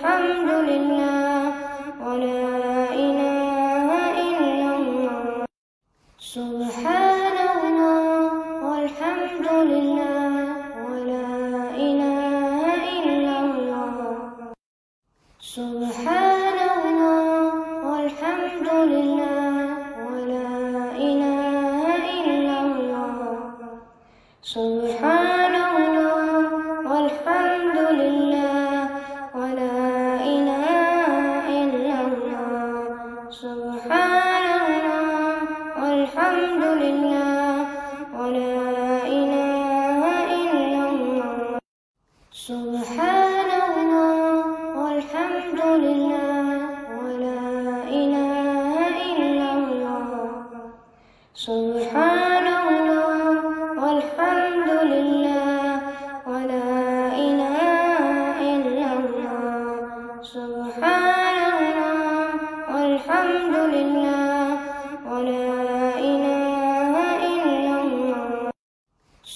والحمد لله ولا إله إلا الله سبحان الله والحمد لله ولا إله إلا الله سبحان الله والحمد لله ولا إله إلا الله سبحان الله والحمد لله ولا إله إلا الله سبحان الله والحمد لله ولا إله إلا الله سبحان الله والحمد لله ولا إله إلا الله سبحان الله والحمد لله ولا إله إلا الله سبحان الله والحمد لله ولا إله إلا الله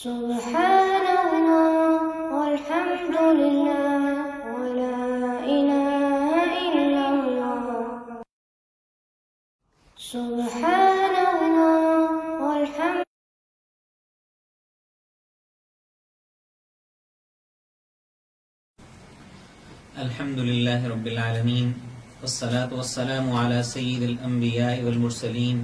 سبحان الله والحمد لله ولا إله إلا الله سبحان الله والحمد الحمد لله رب العالمين والصلاة والسلام على سيد الأنبياء والمرسلين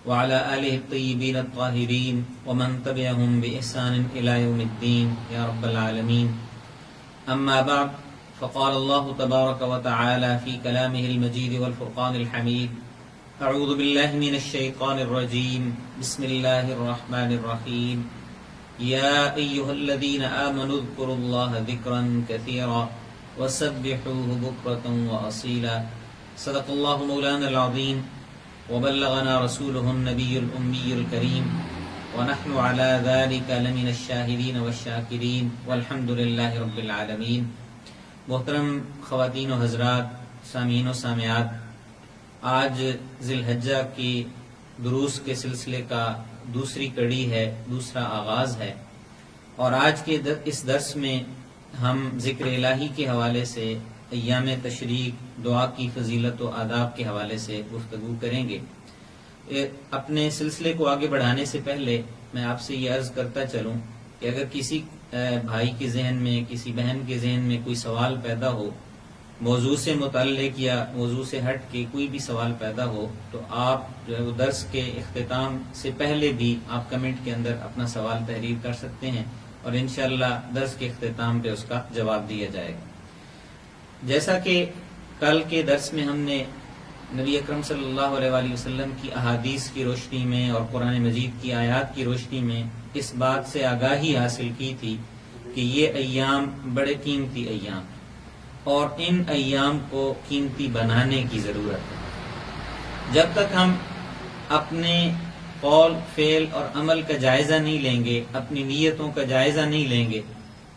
وعلى آله الطيبين الطاهرين ومن تبعهم بإحسان إلى يوم الدين يا رب العالمين. أما بعد، فقال الله تبارك وتعالى في كلامه المجيد والفرقان الحميد: أعوذ بالله من الشيطان الرجيم، بسم الله الرحمن الرحيم. يا أيها الذين آمنوا اذكروا الله ذكرا كثيرا وسبحوه بكرة وأصيلا. صدق الله مولانا العظيم وبلغنا رسوله النبي الأمي الكريم ونحن على ذلك لمن الشاهدين والشاكرين والحمد لله رب العالمين. محترم خواتین و حضرات، سامعین و سامعات، آج ذی الحجہ کی دروس کے سلسلے کا دوسری کڑی ہے، دوسرا آغاز ہے، اور آج کے اس درس میں ہم ذکر الہی کے حوالے سے ایام تشریق، دعا کی فضیلت و آداب کے حوالے سے گفتگو کریں گے. اپنے سلسلے کو آگے بڑھانے سے پہلے میں آپ سے یہ عرض کرتا چلوں کہ اگر کسی بھائی کے ذہن میں، کسی بہن کے ذہن میں کوئی سوال پیدا ہو، موضوع سے متعلق یا موضوع سے ہٹ کے کوئی بھی سوال پیدا ہو، تو آپ جو ہے وہ درس کے اختتام سے پہلے بھی آپ کمنٹ کے اندر اپنا سوال تحریر کر سکتے ہیں اور انشاءاللہ درس کے اختتام پہ اس کا جواب دیا جائے گا. جیسا کہ کل کے درس میں ہم نے نبی اکرم صلی اللہ علیہ وآلہ وسلم کی احادیث کی روشنی میں اور قرآن مجید کی آیات کی روشنی میں اس بات سے آگاہی حاصل کی تھی کہ یہ ایام بڑے قیمتی ایام ہیں اور ان ایام کو قیمتی بنانے کی ضرورت ہے. جب تک ہم اپنے قول، فعل اور عمل کا جائزہ نہیں لیں گے، اپنی نیتوں کا جائزہ نہیں لیں گے،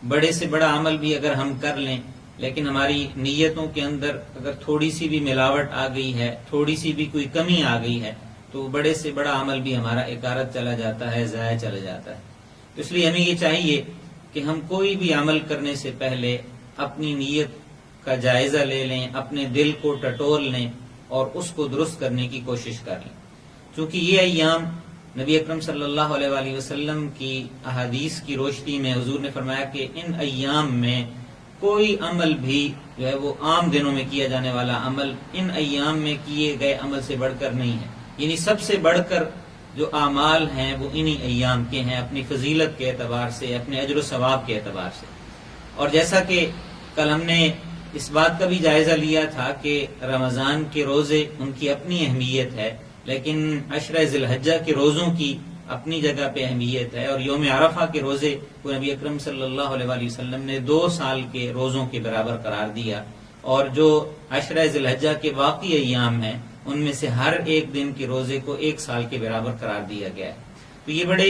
بڑے سے بڑا عمل بھی اگر ہم کر لیں لیکن ہماری نیتوں کے اندر اگر تھوڑی سی بھی ملاوٹ آ گئی ہے، تھوڑی سی بھی کوئی کمی آ گئی ہے، تو بڑے سے بڑا عمل بھی ہمارا اکارت چلا جاتا ہے، ضائع چلا جاتا ہے. تو اس لیے ہمیں یہ چاہیے کہ ہم کوئی بھی عمل کرنے سے پہلے اپنی نیت کا جائزہ لے لیں، اپنے دل کو ٹٹول لیں اور اس کو درست کرنے کی کوشش کر لیں. چونکہ یہ ایام نبی اکرم صلی اللہ علیہ وآلہ وسلم کی احادیث کی روشنی میں حضور نے فرمایا کہ ان ایام میں کوئی عمل بھی جو ہے وہ عام دنوں میں کیا جانے والا عمل ان ایام میں کیے گئے عمل سے بڑھ کر نہیں ہے. یعنی سب سے بڑھ کر جو اعمال ہیں وہ انہی ایام کے ہیں، اپنی فضیلت کے اعتبار سے، اپنے اجر و ثواب کے اعتبار سے. اور جیسا کہ کل ہم نے اس بات کا بھی جائزہ لیا تھا کہ رمضان کے روزے ان کی اپنی اہمیت ہے، لیکن عشرہ ذی الحجہ کے روزوں کی اپنی جگہ پہ اہمیت ہے، اور یوم عرفہ کے روزے کو نبی اکرم صلی اللہ علیہ وآلہ وسلم نے 2 سال کے روزوں کے برابر قرار دیا، اور جو عشرہ ذی الحجہ کے باقی ایام ہیں ان میں سے ہر ایک دن کے روزے کو 1 سال کے برابر قرار دیا گیا ہے. تو یہ بڑے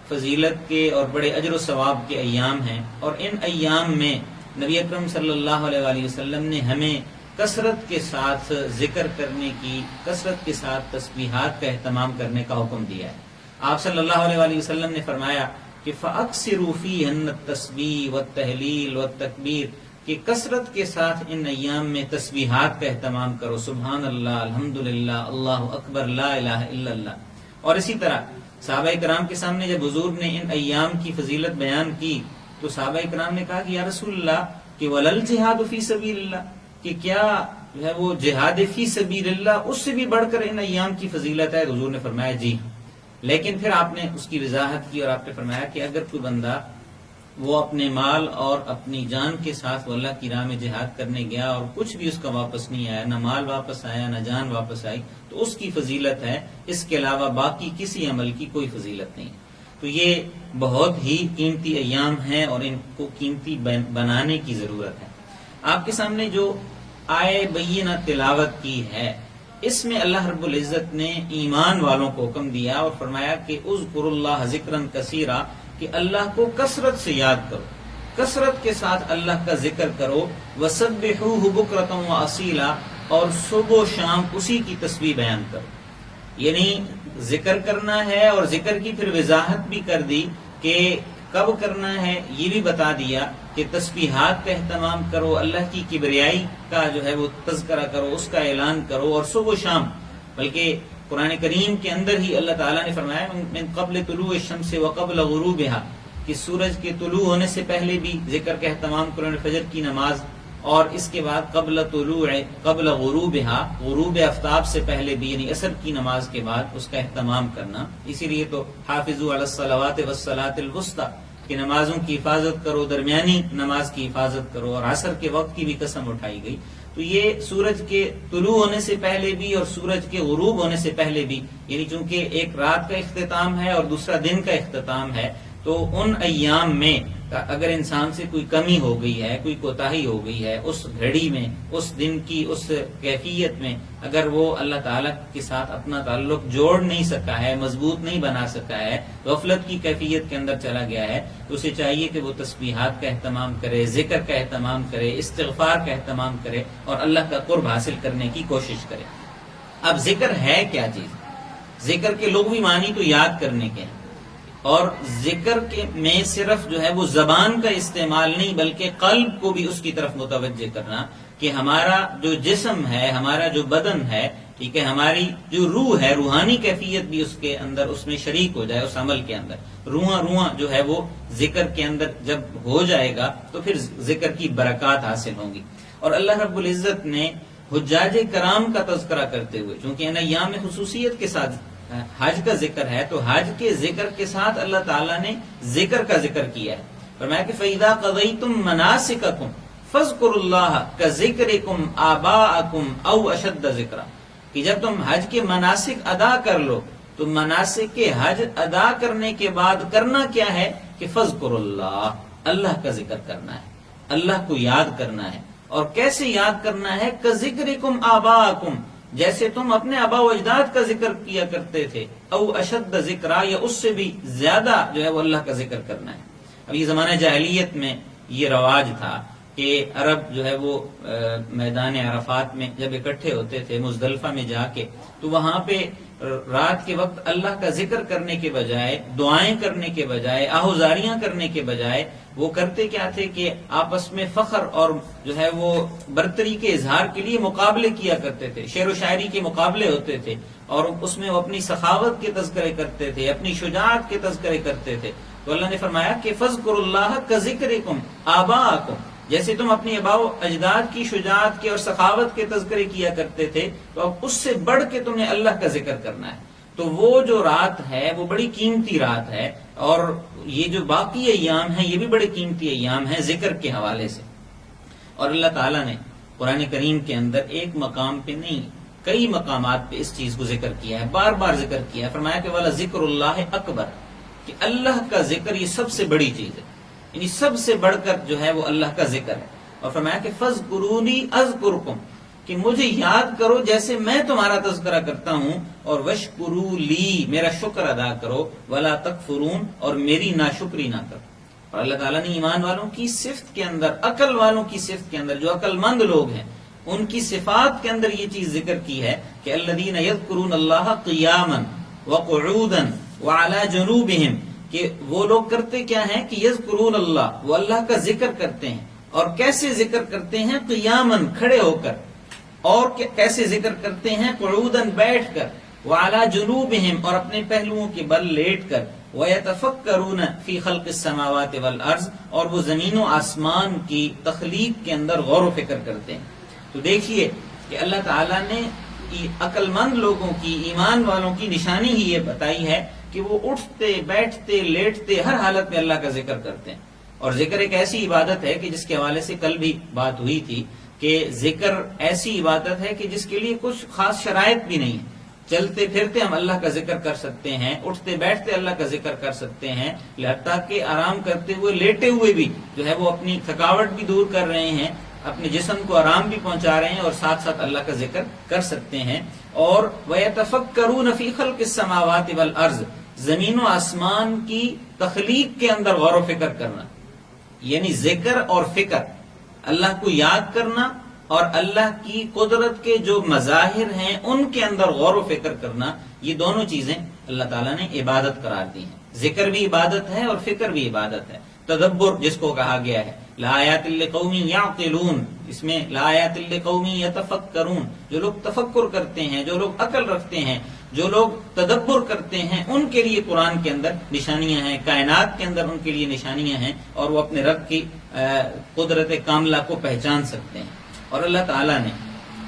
فضیلت کے اور بڑے اجر و ثواب کے ایام ہیں، اور ان ایام میں نبی اکرم صلی اللہ علیہ وآلہ وسلم نے ہمیں کثرت کے ساتھ ذکر کرنے کی، کثرت کے ساتھ تسبیحات کا اہتمام کرنے کا حکم دیا ہے. آپ صلی اللہ علیہ وآلہ وسلم نے فرمایا کہ فَأَكْثِرُوا فِيهِنَّ التَّسْبِيحَ وَالتَّهْلِيلَ وَالتَّكْبِيرَ، کہ کہ کثرت کے ساتھ ان ایام میں تسبیحات کا اہتمام کرو، سبحان اللہ، الحمدللہ، اللہ اکبر، لا الہ الا اللہ۔ اور اسی طرح صحابہ کرام کے سامنے جب حضور نے ان ایام کی فضیلت بیان کی تو صحابہ کرام نے کہا کہ یا رسول اللہ کہ ولل جہاد فی سبیل اللہ، کہ کیا جو ہے وہ جہاد فی سبیل اللہ اس سے بھی بڑھ کر ان ایام کی فضیلت ہے؟ حضور نے فرمایا جی، لیکن پھر آپ نے اس کی وضاحت کی اور آپ نے فرمایا کہ اگر کوئی بندہ وہ اپنے مال اور اپنی جان کے ساتھ وہ اللہ کی راہ میں جہاد کرنے گیا اور کچھ بھی اس کا واپس نہیں آیا، نہ مال واپس آیا نہ جان واپس آئی، تو اس کی فضیلت ہے، اس کے علاوہ باقی کسی عمل کی کوئی فضیلت نہیں۔ تو یہ بہت ہی قیمتی ایام ہیں اور ان کو قیمتی بنانے کی ضرورت ہے۔ آپ کے سامنے جو آیے بینہ تلاوت کی ہے، اس میں اللہ رب العزت نے ایمان والوں کو حکم دیا اور فرمایا کہ اذکروا اللہ ذکرا کثیرا، کہ اللہ کو کثرت سے یاد کرو، کثرت کے ساتھ اللہ کا ذکر کرو، وسبحوہ بکرۃ واصیلا، اور صبح و شام اسی کی تسبیح بیان کرو۔ یعنی ذکر کرنا ہے، اور ذکر کی پھر وضاحت بھی کر دی کہ کب کرنا ہے، یہ بھی بتا دیا کہ تسبیحات کا اہتمام کرو، اللہ کی کبریائی کا جو ہے وہ تذکرہ کرو، اس کا اعلان کرو، اور صبح و شام، بلکہ قرآن کریم کے اندر ہی اللہ تعالیٰ نے فرمایا من قبل طلوع الشمس وقبل غروبها، کہ سورج کے طلوع ہونے سے پہلے بھی ذکر کا اہتمام کرو، فجر کی نماز، اور اس کے بعد قبل غروبها، غروب آفتاب سے پہلے بھی یعنی عصر کی نماز کے بعد اس کا اہتمام کرنا۔ اسی لیے تو حافظوا علی الصلوات والصلاۃ الوسطی، کہ نمازوں کی حفاظت کرو، درمیانی نماز کی حفاظت کرو، اور عصر کے وقت کی بھی قسم اٹھائی گئی۔ تو یہ سورج کے طلوع ہونے سے پہلے بھی اور سورج کے غروب ہونے سے پہلے بھی، یعنی چونکہ ایک رات کا اختتام ہے اور دوسرا دن کا اختتام ہے، تو ان ایام میں اگر انسان سے کوئی کمی ہو گئی ہے، کوئی کوتاہی ہو گئی ہے، اس گھڑی میں، اس دن کی اس کیفیت میں اگر وہ اللہ تعالیٰ کے ساتھ اپنا تعلق جوڑ نہیں سکا ہے، مضبوط نہیں بنا سکا ہے، غفلت کی کیفیت کے اندر چلا گیا ہے، تو اسے چاہیے کہ وہ تسبیحات کا اہتمام کرے، ذکر کا اہتمام کرے، استغفار کا اہتمام کرے، اور اللہ کا قرب حاصل کرنے کی کوشش کرے۔ اب ذکر ہے کیا چیز؟ ذکر کے لغوی معنی تو یاد کرنے کے ہیں، اور ذکر کے میں صرف جو ہے وہ زبان کا استعمال نہیں بلکہ قلب کو بھی اس کی طرف متوجہ کرنا، کہ ہمارا جو جسم ہے، ہمارا جو بدن ہے، ٹھیک ہے، ہماری جو روح ہے، روحانی کیفیت بھی اس کے اندر اس میں شریک ہو جائے، اس عمل کے اندر روحاں جو ہے وہ ذکر کے اندر جب ہو جائے گا تو پھر ذکر کی برکات حاصل ہوں گی۔ اور اللہ رب العزت نے حجاج کرام کا تذکرہ کرتے ہوئے، چونکہ ان ایام میں خصوصیت کے ساتھ حج کا ذکر ہے، تو حج کے ذکر کے ساتھ اللہ تعالیٰ نے ذکر کا ذکر کیا ہے۔ فرمایا کہ فَإِذَا قَضَيْتُم مَنَاسِكَكُمْ فَاذْكُرُوا اللَّهَ كَذِكْرِكُمْ آبَاءَكُمْ أَوْ أَشَدَّ ذِكْرًا، کہ جب تم حج کے مناسک ادا کر لو تو مناسک کے حج ادا کرنے کے بعد کرنا کیا ہے کہ فَاذْكُرُوا اللَّهَ، اللہ کا ذکر کرنا ہے، اللہ کو یاد کرنا ہے۔ اور کیسے یاد کرنا ہے؟ كَذِكْرِكُمْ آبَاءَكُمْ، جیسے تم اپنے آبا و اجداد کا ذکر کیا کرتے تھے، او اشد ذکرا، یا اس سے بھی زیادہ جو ہے وہ اللہ کا ذکر کرنا ہے۔ اب یہ زمانہ جاہلیت میں یہ رواج تھا کہ عرب جو ہے وہ میدان عرفات میں جب اکٹھے ہوتے تھے مزدلفہ میں جا کے، تو وہاں پہ رات کے وقت اللہ کا ذکر کرنے کے بجائے، دعائیں کرنے کے بجائے، آہوزاریاں کرنے کے بجائے وہ کرتے کیا تھے کہ آپس میں فخر اور جو ہے وہ برتری کے اظہار کے لیے مقابلے کیا کرتے تھے، شعر و شاعری کے مقابلے ہوتے تھے، اور اس میں وہ اپنی سخاوت کے تذکرے کرتے تھے، اپنی شجاعت کے تذکرے کرتے تھے۔ تو اللہ نے فرمایا کہ فَاذْكُرُوا اللَّهَ كَذِكْرِكُمْ آبَاءَكُمْ، جیسے تم اپنی آباء و اجداد کی شجاعت کے اور سخاوت کے تذکرے کیا کرتے تھے، تو اب اس سے بڑھ کے تم نے اللہ کا ذکر کرنا ہے۔ تو وہ جو رات ہے وہ بڑی قیمتی رات ہے، اور یہ جو باقی ایام ہیں یہ بھی بڑے قیمتی ایام ہیں ذکر کے حوالے سے۔ اور اللہ تعالیٰ نے قرآن کریم کے اندر ایک مقام پہ نہیں، کئی مقامات پہ اس چیز کو ذکر کیا ہے، بار بار ذکر کیا ہے۔ فرمایا کہ وَلَذِكْرُ اللَّهِ أَكْبَرُ، کہ اللہ کا ذکر یہ سب سے بڑی چیز ہے، یعنی سب سے بڑھ کر جو ہے وہ اللہ کا ذکر ہے۔ اور فرمایا کہ فَاذْكُرُونِي أَذْكُرْكُمْ، کہ مجھے یاد کرو جیسے میں تمہارا تذکرہ کرتا ہوں، اور وَاشْكُرُوا لِي، میرا شکر ادا کرو، وَلَا تَكْفُرُونَ، اور میری ناشکری نہ کرو۔ اور اللہ تعالیٰ نے ایمان والوں کی صفت کے اندر، عقل والوں کی صفت کے اندر، جو عقل مند لوگ ہیں ان کی صفات کے اندر یہ چیز ذکر کی ہے کہ الذین یذکرون اللہ قیاما وقعودا وعلی جنوبہم، کہ وہ لوگ کرتے کیا ہیں کہ یذکرون اللہ، وہ اللہ کا ذکر کرتے ہیں، اور کیسے ذکر کرتے ہیں قیامن کھڑے ہو کر، اور کیسے ذکر کرتے ہیں قعودن بیٹھ کر، وعلی جنوبہم اور اپنے پہلوؤں کے بل لیٹ کر، ویتفکرون فی خلق السماوات والارض اور وہ زمین و آسمان کی تخلیق کے اندر غور و فکر کرتے ہیں۔ تو دیکھیے کہ اللہ تعالیٰ نے عقل مند لوگوں کی، ایمان والوں کی نشانی ہی یہ بتائی ہے کہ وہ اٹھتے بیٹھتے لیٹتے ہر حالت میں اللہ کا ذکر کرتے ہیں۔ اور ذکر ایک ایسی عبادت ہے کہ جس کے حوالے سے کل بھی بات ہوئی تھی کہ ذکر ایسی عبادت ہے کہ جس کے لیے کچھ خاص شرائط بھی نہیں ہے۔ چلتے پھرتے ہم اللہ کا ذکر کر سکتے ہیں، اٹھتے بیٹھتے اللہ کا ذکر کر سکتے ہیں، حتیٰ کہ آرام کرتے ہوئے لیٹے ہوئے بھی جو ہے وہ اپنی تھکاوٹ بھی دور کر رہے ہیں، اپنے جسم کو آرام بھی پہنچا رہے ہیں اور ساتھ ساتھ اللہ کا ذکر کر سکتے ہیں۔ اور وَيَتَفَكَّرُونَ فِي خَلْقِ السَّمَاوَاتِ وَالْأَرْضِ زمین و آسمان کی تخلیق کے اندر غور و فکر کرنا، یعنی ذکر اور فکر، اللہ کو یاد کرنا اور اللہ کی قدرت کے جو مظاہر ہیں ان کے اندر غور و فکر کرنا، یہ دونوں چیزیں اللہ تعالیٰ نے عبادت قرار دی ہیں۔ ذکر بھی عبادت ہے اور فکر بھی عبادت ہے۔ تدبر جس کو کہا گیا ہے، لآیات لقوم یعقلون، اس میں لآیات لقوم یتفکرون، جو لوگ تفکر کرتے ہیں، جو لوگ عقل رکھتے ہیں، جو لوگ تدبر کرتے ہیں، ان کے لیے قرآن کے اندر نشانیاں ہیں، کائنات کے اندر ان کے لیے نشانیاں ہیں اور وہ اپنے رب کی قدرت کاملہ کو پہچان سکتے ہیں۔ اور اللہ تعالیٰ نے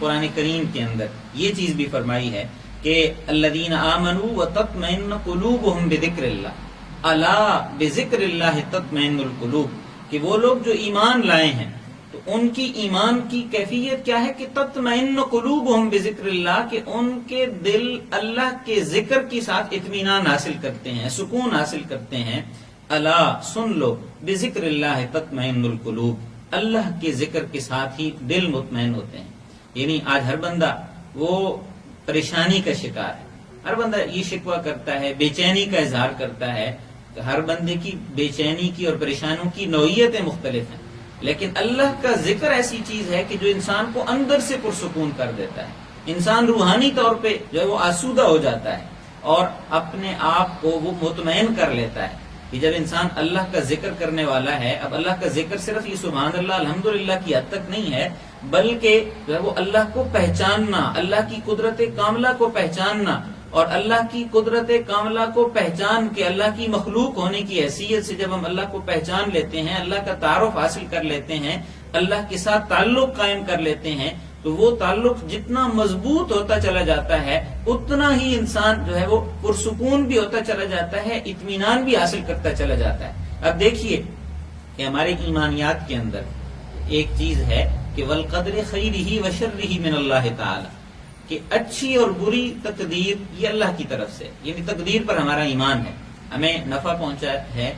قرآن کریم کے اندر یہ چیز بھی فرمائی ہے کہ الذین آمنوا وتطمئن قلوبہم بذکر اللہ، الا بذکر اللہ تطمئن القلوب، کہ وہ لوگ جو ایمان لائے ہیں تو ان کی ایمان کی کیفیت کیا ہے کہ تطمئن قلوبہم بذکر اللہ، کہ ان کے دل اللہ کے ذکر کے ساتھ اطمینان حاصل کرتے ہیں، سکون حاصل کرتے ہیں۔ الا سن لو، بذکر اللہ تطمئن القلوب، اللہ کے ذکر کے ساتھ ہی دل مطمئن ہوتے ہیں۔ یعنی آج ہر بندہ وہ پریشانی کا شکار ہے، ہر بندہ یہ شکوہ کرتا ہے، بے چینی کا اظہار کرتا ہے۔ ہر بندے کی بے چینی کی اور پریشانیوں کی نوعیتیں مختلف ہیں، لیکن اللہ کا ذکر ایسی چیز ہے کہ جو انسان کو اندر سے پرسکون کر دیتا ہے، انسان روحانی طور پہ جو ہے وہ آسودہ ہو جاتا ہے اور اپنے آپ کو وہ مطمئن کر لیتا ہے کہ جب انسان اللہ کا ذکر کرنے والا ہے۔ اب اللہ کا ذکر صرف یہ سبحان اللہ الحمدللہ کی حد تک نہیں ہے، بلکہ جو ہے وہ اللہ کو پہچاننا، اللہ کی قدرت کاملہ کو پہچاننا، اور اللہ کی قدرت کاملہ کو پہچان کے اللہ کی مخلوق ہونے کی حیثیت سے جب ہم اللہ کو پہچان لیتے ہیں، اللہ کا تعارف حاصل کر لیتے ہیں، اللہ کے ساتھ تعلق قائم کر لیتے ہیں، تو وہ تعلق جتنا مضبوط ہوتا چلا جاتا ہے اتنا ہی انسان جو ہے وہ پرسکون بھی ہوتا چلا جاتا ہے، اطمینان بھی حاصل کرتا چلا جاتا ہے۔ اب دیکھیے کہ ہمارے ایمانیات کے اندر ایک چیز ہے کہ والقدر خیرہ وشرہ من اللہ تعالی، کہ اچھی اور بری تقدیر یہ اللہ کی طرف سے، یعنی تقدیر پر ہمارا ایمان ہے، ہمیں نفع پہنچا ہے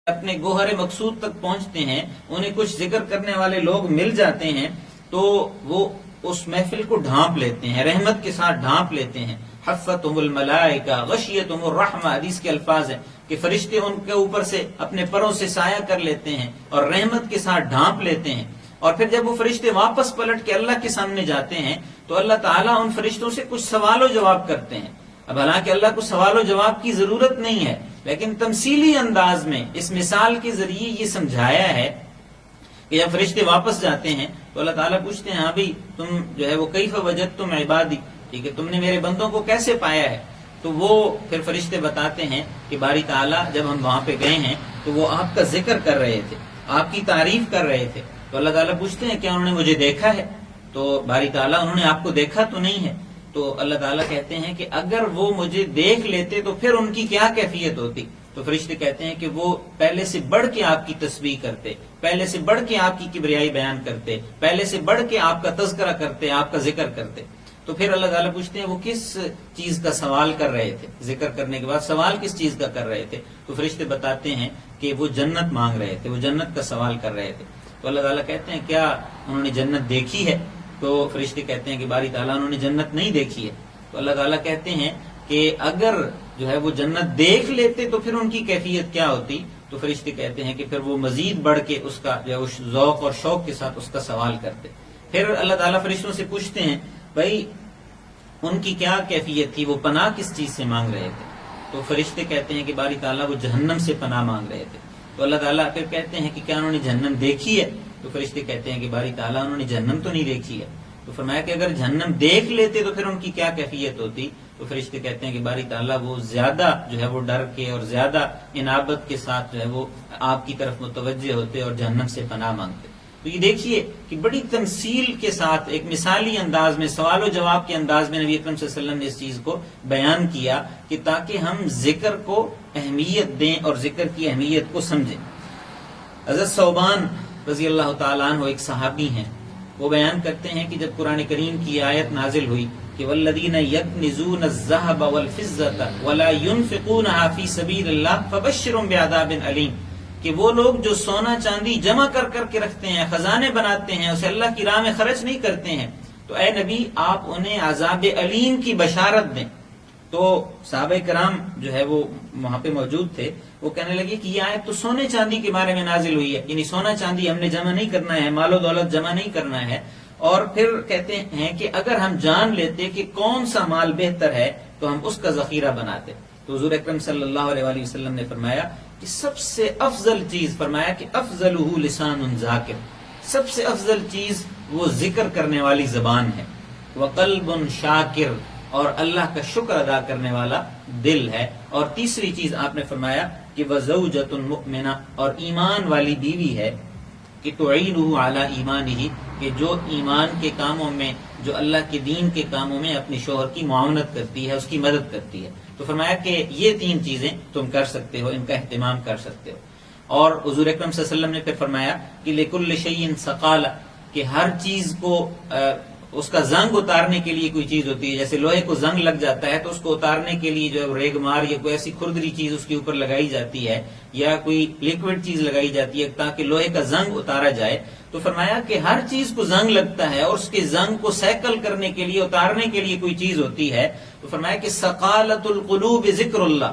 اپنے گوہر مقصود تک پہنچتے ہیں، انہیں کچھ ذکر کرنے والے لوگ مل جاتے ہیں تو وہ اس محفل کو ڈھانپ لیتے ہیں، رحمت کے ساتھ ڈھانپ لیتے ہیں. حفتہم الملائکہ غشیتہم الرحمہ، حدیث کے الفاظ ہیں کہ فرشتے ان کے اوپر سے اپنے پروں سے سایہ کر لیتے ہیں اور رحمت کے ساتھ ڈھانپ لیتے ہیں. اور پھر جب وہ فرشتے واپس پلٹ کے اللہ کے سامنے جاتے ہیں تو اللہ تعالیٰ ان فرشتوں سے کچھ سوال و جواب کرتے ہیں. اب حالانکہ اللہ کو سوال و جواب کی ضرورت نہیں ہے، لیکن تمثیلی انداز میں اس مثال کے ذریعے یہ سمجھایا ہے کہ جب فرشتے واپس جاتے ہیں تو اللہ تعالیٰ پوچھتے ہیں ہاں بھی تم جو ہے وہ کیف وجدتم عبادی، ٹھیک ہے، تم نے میرے بندوں کو کیسے پایا ہے؟ تو وہ پھر فرشتے بتاتے ہیں کہ باری تعالیٰ جب ہم وہاں پہ گئے ہیں تو وہ آپ کا ذکر کر رہے تھے، آپ کی تعریف کر رہے تھے. تو اللہ تعالیٰ پوچھتے ہیں کیا انہوں نے مجھے دیکھا ہے؟ تو باری تعالیٰ انہوں نے آپ کو دیکھا تو نہیں ہے. تو اللہ تعالیٰ کہتے ہیں کہ اگر وہ مجھے دیکھ لیتے تو پھر ان کی کیا کیفیت ہوتی؟ تو فرشتے کہتے ہیں کہ وہ پہلے سے بڑھ کے آپ کی تسبیح کرتے، پہلے سے بڑھ کے آپ کی کبریائی بیان کرتے، پہلے سے بڑھ کے آپ کا تذکرہ کرتے، آپ کا ذکر کرتے. تو پھر اللہ تعالیٰ پوچھتے ہیں وہ کس چیز کا سوال کر رہے تھے؟ ذکر کرنے کے بعد سوال کس چیز کا کر رہے تھے؟ تو فرشتے بتاتے ہیں کہ وہ جنت مانگ رہے تھے، وہ جنت کا سوال کر رہے تھے. تو اللہ تعالیٰ کہتے ہیں کیا انہوں نے جنت دیکھی ہے؟ تو فرشتے کہتے ہیں کہ باری تعالیٰ انہوں نے جنت نہیں دیکھی ہے. تو اللہ تعالیٰ کہتے ہیں کہ اگر جو ہے وہ جنت دیکھ لیتے تو پھر ان کی کیفیت کیا ہوتی؟ تو فرشتے کہتے ہیں کہ پھر وہ مزید بڑھ کے اس کا جو ہے ذوق اور شوق کے ساتھ اس کا سوال کرتے. پھر اللہ تعالیٰ فرشتوں سے پوچھتے ہیں بھائی ان کی کیا کیفیت تھی، وہ پناہ کس چیز سے مانگ رہے تھے؟ تو فرشتے کہتے ہیں کہ باری تعالیٰ وہ جہنم سے پناہ مانگ رہے تھے. تو اللہ تعالیٰ پھر کہتے ہیں کہ کیا انہوں نے جہنم دیکھی ہے؟ تو فرشتے کہتے ہیں کہ باری تعالیٰ انہوں نے جہنم تو نہیں دیکھی ہے. تو فرمایا کہ اگر جہنم دیکھ لیتے تو پھر ان کی کیا کیفیت ہوتی؟ تو فرشتے کہتے ہیں کہ باری تعالیٰ وہ زیادہ جو ہے وہ ڈر کے اور زیادہ انابت کے ساتھ جو ہے وہ آپ کی طرف متوجہ ہوتے اور جہنم سے پناہ مانگتے. تو یہ دیکھیے کہ بڑی تمثیل کے ساتھ ایک مثالی انداز میں سوال و جواب کے انداز میں نبی اکرم صلی اللہ علیہ وسلم نے اس چیز کو بیان کیا کہ تاکہ ہم ذکر کو اہمیت دیں اور ذکر کی اہمیت کو سمجھیں. حضرت ثوبان رضی اللہ تعالیٰ عنہ ایک صحابی ہیں، وہ بیان کرتے ہیں کہ جب قرآن کریم کی آیت نازل ہوئی کہ والذین یکنزون الذهب والفضة ولا ينفقونها فی سبیل اللہ فبشرهم بعذاب علیم، کہ وہ لوگ جو سونا چاندی جمع کر کے رکھتے ہیں، خزانے بناتے ہیں، اسے اللہ کی راہ میں خرچ نہیں کرتے ہیں، تو اے نبی آپ انہیں عذاب علیم کی بشارت دیں. تو صحابہ کرام جو ہے وہ وہاں پہ موجود تھے، وہ کہنے لگے کہ یہ آیت تو سونے چاندی کے بارے میں نازل ہوئی ہے، یعنی سونا چاندی ہم نے جمع نہیں کرنا ہے، مال و دولت جمع نہیں کرنا ہے. اور پھر کہتے ہیں کہ اگر ہم جان لیتے کہ کون سا مال بہتر ہے تو ہم اس کا ذخیرہ بناتے. تو حضور اکرم صلی اللہ علیہ وسلم نے فرمایا کہ سب سے افضل چیز، فرمایا کہ افضلہ لسان ذاکر، سب سے افضل چیز وہ ذکر کرنے والی زبان ہے، وقلب شاکر، اور اللہ کا شکر ادا کرنے والا دل ہے. اور تیسری چیز آپ نے فرمایا کہ وزوجۃ مؤمنہ، اور ایمان والی بیوی ہے کہ تعینہ علی ایمانہ، کہ جو ایمان کے کاموں میں، جو اللہ کے دین کے کاموں میں اپنے شوہر کی معاونت کرتی ہے، اس کی مدد کرتی ہے. تو فرمایا کہ یہ تین چیزیں تم کر سکتے ہو، ان کا اہتمام کر سکتے ہو. اور حضور اکرم صلی اللہ علیہ وسلم نے پھر فرمایا کہ لکل شیء ثقالہ، کہ ہر چیز کو اس کا زنگ اتارنے کے لیے کوئی چیز ہوتی ہے. جیسے لوہے کو زنگ لگ جاتا ہے تو اس کو اتارنے کے لیے جو ریگ مار یا کوئی ایسی کھردری چیز اس کے اوپر لگائی جاتی ہے، یا کوئی لیکوڈ چیز لگائی جاتی ہے تاکہ لوہے کا زنگ اتارا جائے. تو فرمایا کہ ہر چیز کو زنگ لگتا ہے اور اس کے زنگ کو سیکل کرنے کے لیے، اتارنے کے لیے کوئی چیز ہوتی ہے. تو فرمایا کہ ثقالۃ القلوب ذکر اللہ،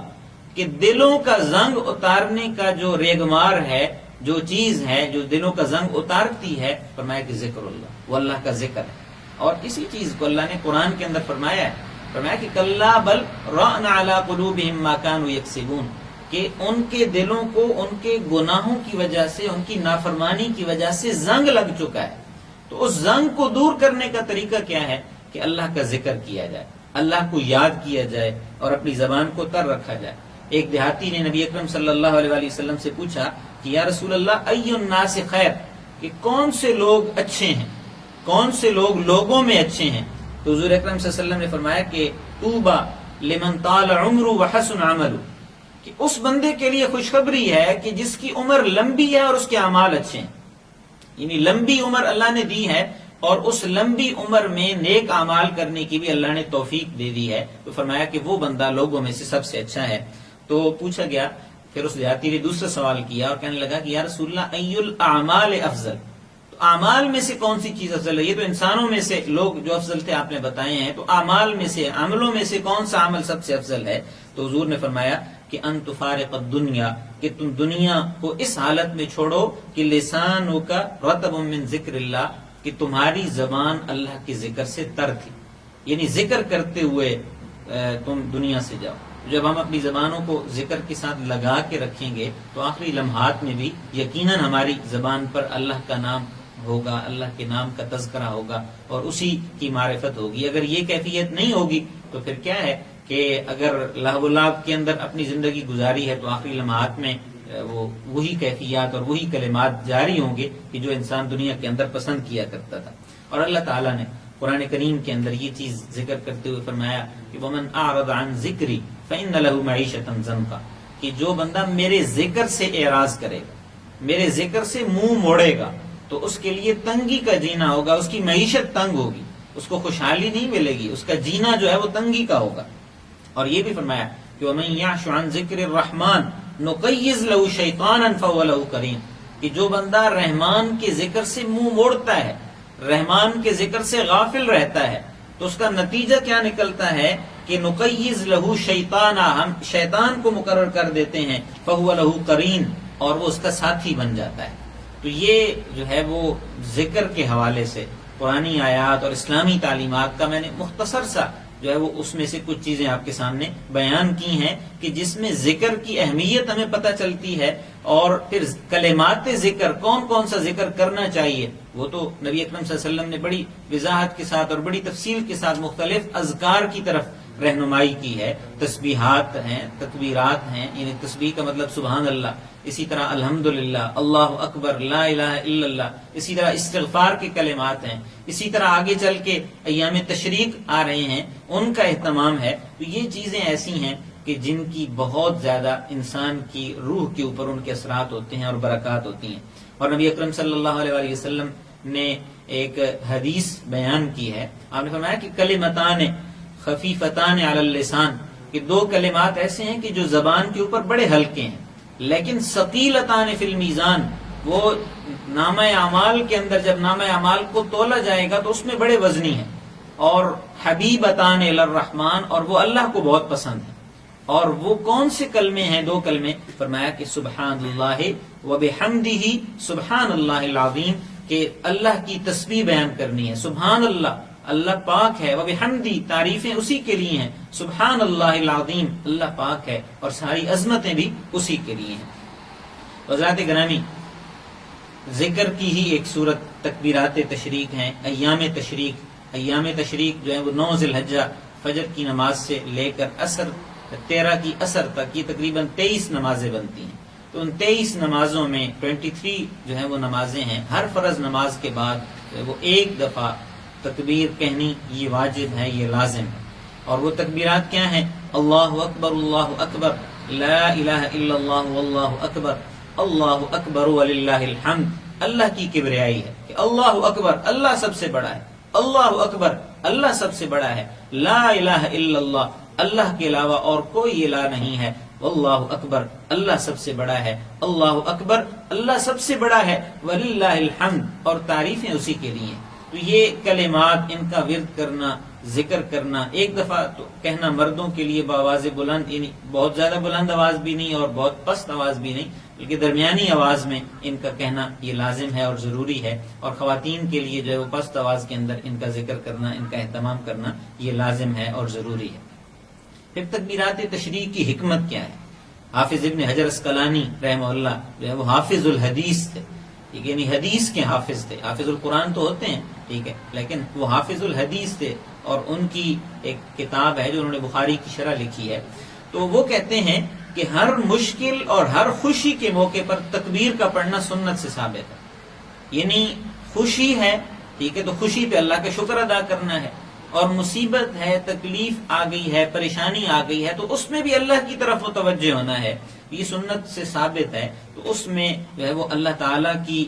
کہ دلوں کا زنگ اتارنے کا جو ریگمار ہے، جو چیز ہے جو دلوں کا زنگ اتارتی ہے، فرمایا کہ ذکر اللہ، وہ اللہ کا ذکر ہے. اور اسی چیز کو اللہ نے قرآن کے اندر فرمایا ہے، فرمایا کہ کلا بل ران علی قلوبہم ما کانوا یکسبون، کہ ان کے دلوں کو ان کے گناہوں کی وجہ سے، ان کی نافرمانی کی وجہ سے زنگ لگ چکا ہے. تو اس زنگ کو دور کرنے کا طریقہ کیا ہے کہ اللہ کا ذکر کیا جائے، اللہ کو یاد کیا جائے اور اپنی زبان کو تر رکھا جائے. ایک دیہاتی نے نبی اکرم صلی اللہ علیہ وسلم سے پوچھا کہ یا رسول اللہ ای الناس خیر، کہ کون سے لوگ اچھے ہیں، کون سے لوگ لوگوں میں اچھے ہیں. تو حضور اکرم صلی اللہ علیہ وسلم نے فرمایا کہ طوبی لمن طال عمره وحسن عمله، کہ اس بندے کے لیے خوشخبری ہے کہ جس کی عمر لمبی ہے اور اس کے اعمال اچھے ہیں. یعنی لمبی عمر اللہ نے دی ہے اور اس لمبی عمر میں نیک اعمال کرنے کی بھی اللہ نے توفیق دے دی ہے. تو فرمایا کہ وہ بندہ لوگوں میں سے سب سے اچھا ہے. تو پوچھا گیا پھر اس دیہاتی نے دوسرا سوال کیا اور کہنے لگا کہ یا رسول اللہ ای الاعمال افضل، تو اعمال میں سے کون سی چیز افضل ہے؟ یہ تو انسانوں میں سے لوگ جو افضل تھے آپ نے بتائے ہیں، تو اعمال میں سے، عملوں میں سے کون سا عمل سب سے افضل ہے؟ تو حضور نے فرمایا کہ ان تفارق الدنیا، کہ تم دنیا کو اس حالت میں چھوڑو کہ لسانوں کا رطب من ذکر اللہ، کہ تمہاری زبان اللہ کے ذکر سے تر تھی، یعنی ذکر کرتے ہوئے تم دنیا سے جاؤ۔ جب ہم اپنی زبانوں کو ذکر کے ساتھ لگا کے رکھیں گے تو آخری لمحات میں بھی یقیناً ہماری زبان پر اللہ کا نام ہوگا، اللہ کے نام کا تذکرہ ہوگا اور اسی کی معرفت ہوگی۔ اگر یہ کیفیت نہیں ہوگی تو پھر کیا ہے کہ اگر لہو و لعب کے اندر اپنی زندگی گزاری ہے تو آخری لمحات میں وہی کیفیات اور وہی کلمات جاری ہوں گے کہ جو انسان دنیا کے اندر پسند کیا کرتا تھا۔ اور اللہ تعالیٰ نے قرآن کریم کے اندر یہ چیز ذکر کرتے ہوئے فرمایا کہ وَمَنْ أَعْرَضَ عَنْ ذِكْرِي فَإِنَّ لَهُ مَعِيشَةً ضَنْكَ، کہ جو بندہ میرے ذکر سے اعراض کرے گا، میرے ذکر سے منہ موڑے گا تو اس کے لیے تنگی کا جینا ہوگا، اس کی معیشت تنگ ہوگی، اس کو خوشحالی نہیں ملے گی، اس کا جینا جو ہے وہ تنگی کا ہوگا۔ اور یہ بھی فرمایا کہ وَمَنْ يَعْشُ عَنْ ذِكْرِ الرَّحْمَنِ نُقَيِّضْ لَهُ شَيْطَانًا فَهُوَ لَهُ قَرِينٌ، کہ جو بندہ رحمان کے ذکر سے منہ موڑتا ہے، رحمان کے ذکر سے غافل رہتا ہے، تو اس کا نتیجہ کیا نکلتا ہے کہ نقیض لہو شیطانا، ہم شیطان کو مقرر کر دیتے ہیں، فہو لہو قرین، اور وہ اس کا ساتھی بن جاتا ہے۔ تو یہ جو ہے وہ ذکر کے حوالے سے قرآنی آیات اور اسلامی تعلیمات کا میں نے مختصر سا جو ہے وہ اس میں سے کچھ چیزیں آپ کے سامنے بیان کی ہیں کہ جس میں ذکر کی اہمیت ہمیں پتہ چلتی ہے، اور پھر کلمات ذکر، کون کون سا ذکر کرنا چاہیے، وہ تو نبی اکرم صلی اللہ علیہ وسلم نے بڑی وضاحت کے ساتھ اور بڑی تفصیل کے ساتھ مختلف اذکار کی طرف رہنمائی کی ہے۔ تسبیحات ہیں، تکبیرات ہیں، یعنی تسبیح کا مطلب سبحان اللہ، اسی طرح الحمدللہ، اللہ اکبر، لا الہ الا اللہ، اسی طرح استغفار کے کلمات ہیں، اسی طرح آگے چل کے ایام تشریق آ رہے ہیں، ان کا اہتمام ہے۔ تو یہ چیزیں ایسی ہیں کہ جن کی بہت زیادہ انسان کی روح کے اوپر ان کے اثرات ہوتے ہیں اور برکات ہوتی ہیں۔ اور نبی اکرم صلی اللہ علیہ وآلہ وسلم نے ایک حدیث بیان کی ہے، آپ نے فرمایا کہ کلمتان خفیفتان علی اللسان، کہ دو کلمات ایسے ہیں کہ جو زبان کے اوپر بڑے ہلکے ہیں، لیکن ثقیلتان فی المیزان، وہ نامہ اعمال کے اندر جب نامہ اعمال کو تولا جائے گا تو اس میں بڑے وزنی ہیں، اور حبیبتان الی الرحمن، اور وہ اللہ کو بہت پسند ہے۔ اور وہ کون سے کلمے ہیں؟ دو کلمے، فرمایا کہ سبحان اللہ وبحمدہ سبحان اللہ العظیم، کہ اللہ کی تسبیح بیان کرنی ہے، سبحان اللہ، اللہ پاک ہے، وبحمدہ، تعریفیں اسی کے لیے ہیں، سبحان اللہ العظیم، اللہ پاک ہے اور ساری عظمتیں بھی اسی کے لیے ہیں۔ حضرات گرامی، ذکر کی ہی ایک صورت تکبیرات تشریق ہیں، ایام تشریق۔ ایام تشریق جو ہے وہ 9 ذی الحجہ فجر کی نماز سے لے کر عصر 13 کی عصر تک، یہ تقریباً 23 نمازیں بنتی ہیں۔ تو ان 23 نمازوں میں 23 جو ہے وہ نمازیں ہیں، ہر فرض نماز کے بعد وہ ایک دفعہ تکبیر کہنی یہ واجب ہے، یہ لازم ہے۔ اور وہ تکبیرات کیا ہیں؟ اللہ اکبر، اللہ اکبر، لا الہ الا اللہ واللہ اکبر، اللہ اکبر وللہ الحمد۔ اللہ کی کبریائی ہے کہ اللہ اکبر، اللہ سب سے بڑا ہے، اللہ اکبر، اللہ سب سے بڑا ہے، لا الہ الا اللہ، اللہ کے علاوہ اور کوئی الہ نہیں ہے، واللہ اکبر، اللہ سب سے بڑا ہے، اللہ اکبر، اللہ سب سے بڑا ہے، وللہ الحمد، اور تعریفیں اسی کے لیے۔ تو یہ کلمات، ان کا ورد کرنا، ذکر کرنا، ایک دفعہ تو کہنا مردوں کے لیے بآواز بلند، یعنی بہت زیادہ بلند آواز بھی نہیں اور بہت پست آواز بھی نہیں، بلکہ درمیانی آواز میں ان کا کہنا یہ لازم ہے اور ضروری ہے۔ اور خواتین کے لیے جو ہے وہ پست آواز کے اندر ان کا ذکر کرنا، ان کا اہتمام کرنا یہ لازم ہے اور ضروری ہے۔ پھر تکبیرات تشریق کی حکمت کیا ہے؟ حافظ ابن حجر اسقلانی رحمہ اللہ جو ہے وہ حافظ الحدیث تھے، یعنی حدیث کے حافظ تھے۔ حافظ القرآن تو ہوتے ہیں، ٹھیک ہے، لیکن وہ حافظ الحدیث تھے، اور ان کی ایک کتاب ہے جو انہوں نے بخاری کی شرح لکھی ہے۔ تو وہ کہتے ہیں کہ ہر مشکل اور ہر خوشی کے موقع پر تکبیر کا پڑھنا سنت سے ثابت ہے۔ یعنی خوشی ہے، ٹھیک ہے، تو خوشی پہ اللہ کا شکر ادا کرنا ہے، اور مصیبت ہے، تکلیف آ گئی ہے، پریشانی آ گئی ہے، تو اس میں بھی اللہ کی طرف متوجہ ہونا ہے، یہ سنت سے ثابت ہے۔ تو اس میں جو ہے وہ اللہ تعالیٰ کی